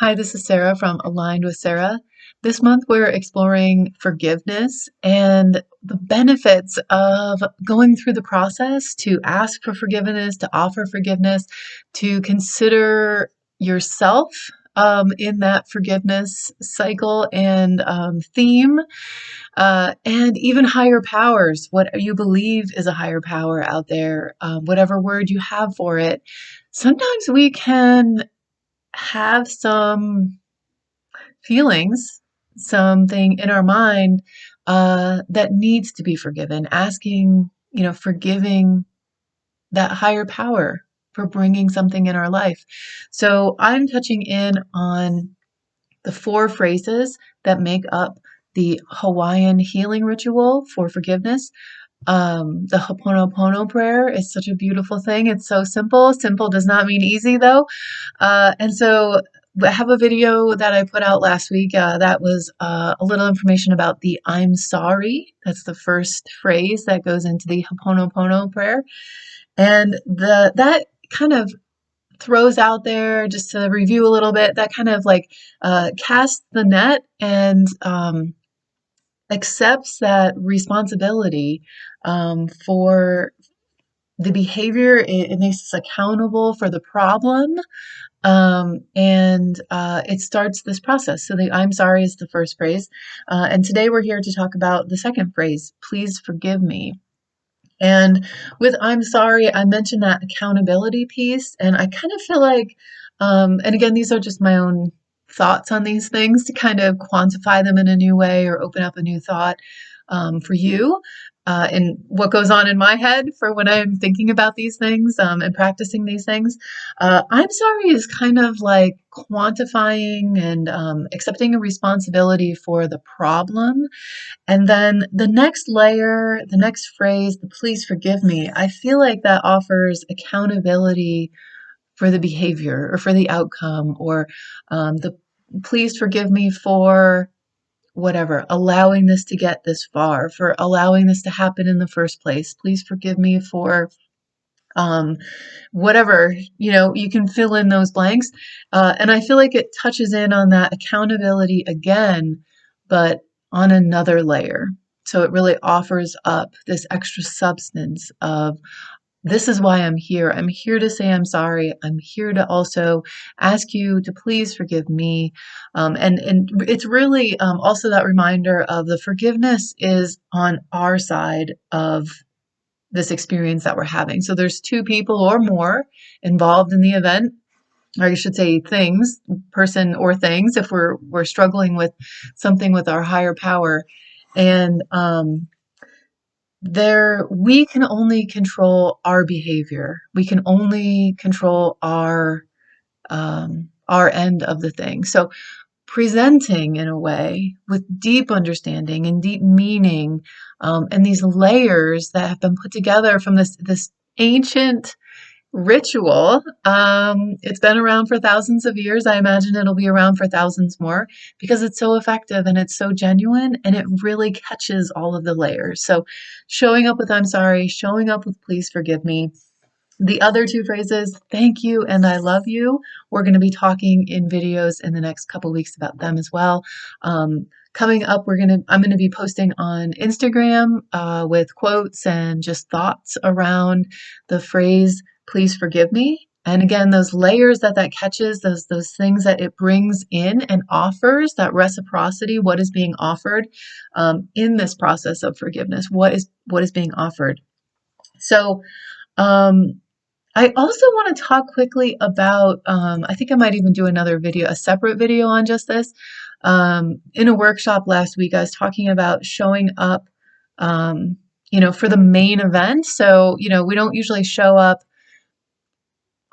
Hi, this is Sarah from Aligned with Sarah. This month we're exploring forgiveness and the benefits of going through the process to ask for forgiveness, to offer forgiveness, to consider yourself in that forgiveness cycle and theme, and even higher powers, what you believe is a higher power out there, whatever word you have for it. Sometimes we can have some feelings, something in our mind that needs to be forgiven, asking, forgiving that higher power for bringing something in our life. So I'm touching in on the four phrases that make up the Hawaiian healing ritual for forgiveness. The Ho'oponopono prayer is such a beautiful thing. It's so simple. Simple does not mean easy, though. And so I have a video that I put out last week that was a little information about the I'm sorry. That's the first phrase that goes into the Ho'oponopono prayer. And that kind of throws out there, just to review a little bit, that kind of like casts the net and accepts that responsibility for the behavior. It makes us accountable for the problem, and it starts this process. So the I'm sorry is the first phrase. And today we're here to talk about the second phrase, please forgive me. And with I'm sorry, I mentioned that accountability piece, and I kind of feel like, and again, these are just my own thoughts on these things to kind of quantify them in a new way or open up a new thought for you. And what goes on in my head for when I'm thinking about these things and practicing these things. I'm sorry is kind of like quantifying and accepting a responsibility for the problem, and then the next layer, the next phrase, the please forgive me, I feel like that offers accountability for the behavior or for the outcome, or the please forgive me for whatever, allowing this to get this far, for allowing this to happen in the first place. Please forgive me for um, whatever, you can fill in those blanks. And I feel like it touches in on that accountability again, but on another layer. So it really offers up this extra substance of, this is why I'm here. I'm here to say I'm sorry. I'm here to also ask you to please forgive me. And it's really also that reminder of the forgiveness is on our side of this experience that we're having. So there's two people or more involved in the event, or I should say things, person or things, if we're struggling with something with our higher power. And there we can only control our behavior. We can only control our end of the thing. So presenting in a way with deep understanding and deep meaning, and these layers that have been put together from this ancient ritual. It's been around for thousands of years. I imagine it'll be around for thousands more because it's so effective and it's so genuine and it really catches all of the layers. So showing up with I'm sorry, showing up with please forgive me. The other two phrases, thank you and I love you, we're going to be talking in videos in the next couple weeks about them as well. Coming up, I'm gonna be posting on Instagram with quotes and just thoughts around the phrase "please forgive me." And again, those layers that catches, those things that it brings in and offers, that reciprocity, what is being offered in this process of forgiveness, what is being offered. So. I also want to talk quickly about, I think I might even do another video, a separate video on just this. In a workshop last week, I was talking about showing up, for the main event. So, we don't usually show up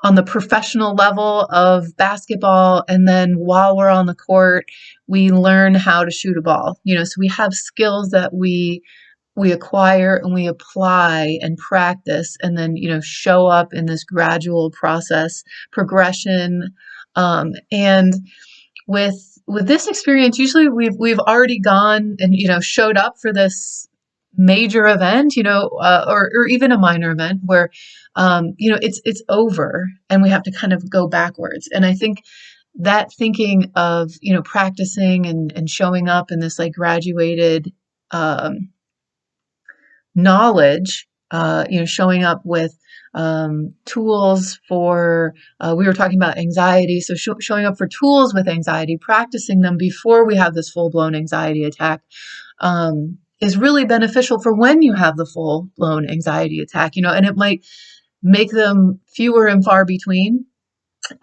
on the professional level of basketball, and then while we're on the court, we learn how to shoot a ball. So we have skills that we acquire and we apply and practice, and then show up in this gradual process progression. And with this experience, usually we've already gone and showed up for this major event, or even a minor event where it's over and we have to kind of go backwards. And I think that thinking of, practicing and showing up in this like graduated um, knowledge, showing up with tools for, we were talking about anxiety, so showing up for tools with anxiety, practicing them before we have this full-blown anxiety attack, is really beneficial for when you have the full-blown anxiety attack, and it might make them fewer and far between.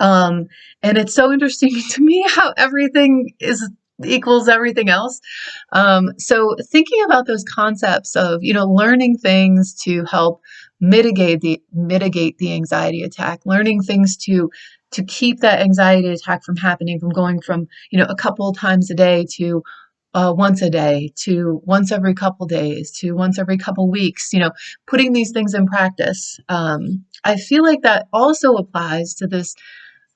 And it's so interesting to me how everything is equals everything else. So thinking about those concepts of, learning things to help mitigate the anxiety attack, learning things to keep that anxiety attack from happening, from going from, a couple times a day to once a day, to once every couple days, to once every couple weeks, putting these things in practice. I feel like that also applies to this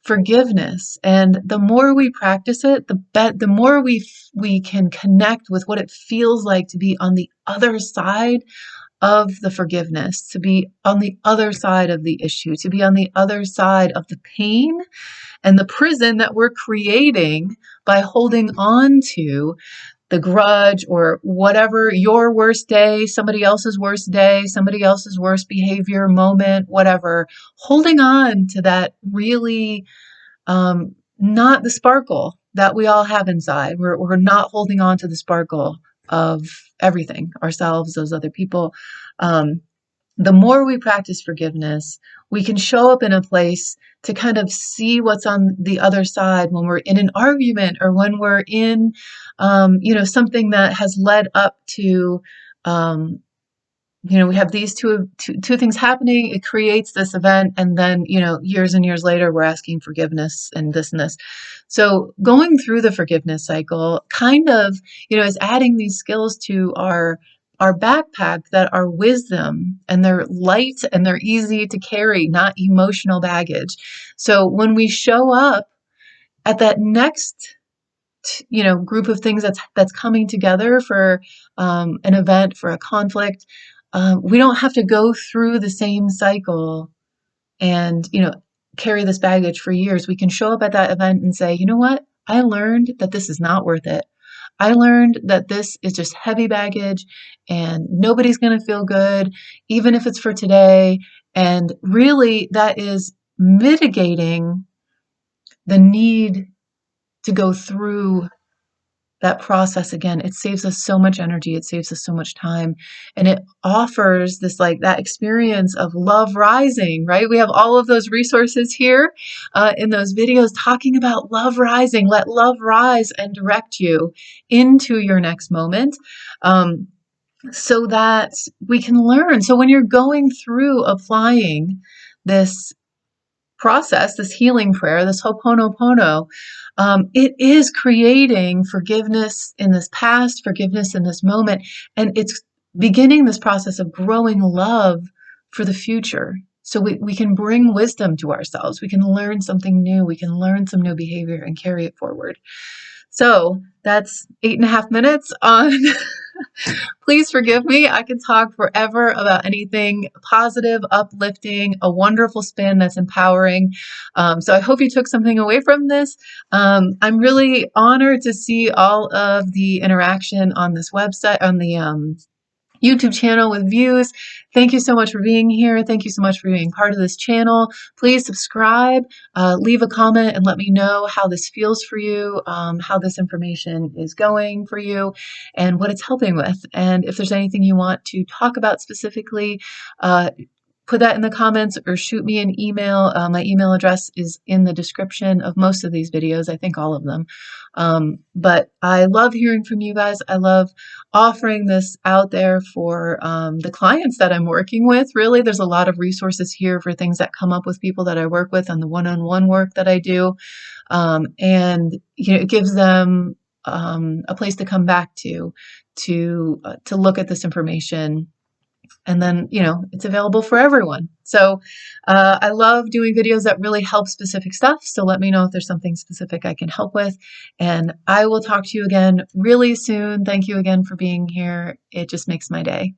forgiveness. And the more we practice it, the more we can connect with what it feels like to be on the other side of the forgiveness, to be on the other side of the issue, to be on the other side of the pain and the prison that we're creating by holding on to the grudge or whatever, your worst day, somebody else's worst day, somebody else's worst behavior, moment, whatever, holding on to that really not the sparkle that we all have inside. We're not holding on to the sparkle of everything, ourselves, those other people. The more we practice forgiveness, we can show up in a place to kind of see what's on the other side when we're in an argument or when we're in, something that has led up to, we have these two things happening. It creates this event. And then, years and years later, we're asking forgiveness and this and this. So going through the forgiveness cycle kind of, is adding these skills to our backpack that are wisdom, and they're light and they're easy to carry, not emotional baggage. So when we show up at that next group of things that's coming together for an event, for a conflict, we don't have to go through the same cycle and carry this baggage for years. We can show up at that event and say, you know what, I learned that this is not worth it. I learned that this is just heavy baggage and nobody's going to feel good, even if it's for today. And really, that is mitigating the need to go through that process again. It saves us so much energy. It saves us so much time. And it offers this that experience of love rising, right? We have all of those resources here in those videos talking about love rising. Let love rise and direct you into your next moment. So that we can learn. So when you're going through applying this process, this healing prayer, this Ho'oponopono, it is creating forgiveness in this past, forgiveness in this moment, and it's beginning this process of growing love for the future. So we can bring wisdom to ourselves. We can learn something new. We can learn some new behavior and carry it forward. So that's 8.5 minutes on please forgive me. I can talk forever about anything positive, uplifting, a wonderful spin that's empowering. So I hope you took something away from this. I'm really honored to see all of the interaction on this website, on the YouTube channel with views. Thank you so much for being here. Thank you so much for being part of this channel. Please subscribe, leave a comment, and let me know how this feels for you, how this information is going for you, and what it's helping with. And if there's anything you want to talk about specifically, put that in the comments or shoot me an email. My email address is in the description of most of these videos, I think all of them. But I love hearing from you guys. I love offering this out there for the clients that I'm working with. Really, there's a lot of resources here for things that come up with people that I work with on the one-on-one work that I do. And it gives them a place to come back to look at this information. And then, it's available for everyone. So I love doing videos that really help specific stuff. So let me know if there's something specific I can help with. And I will talk to you again really soon. Thank you again for being here. It just makes my day.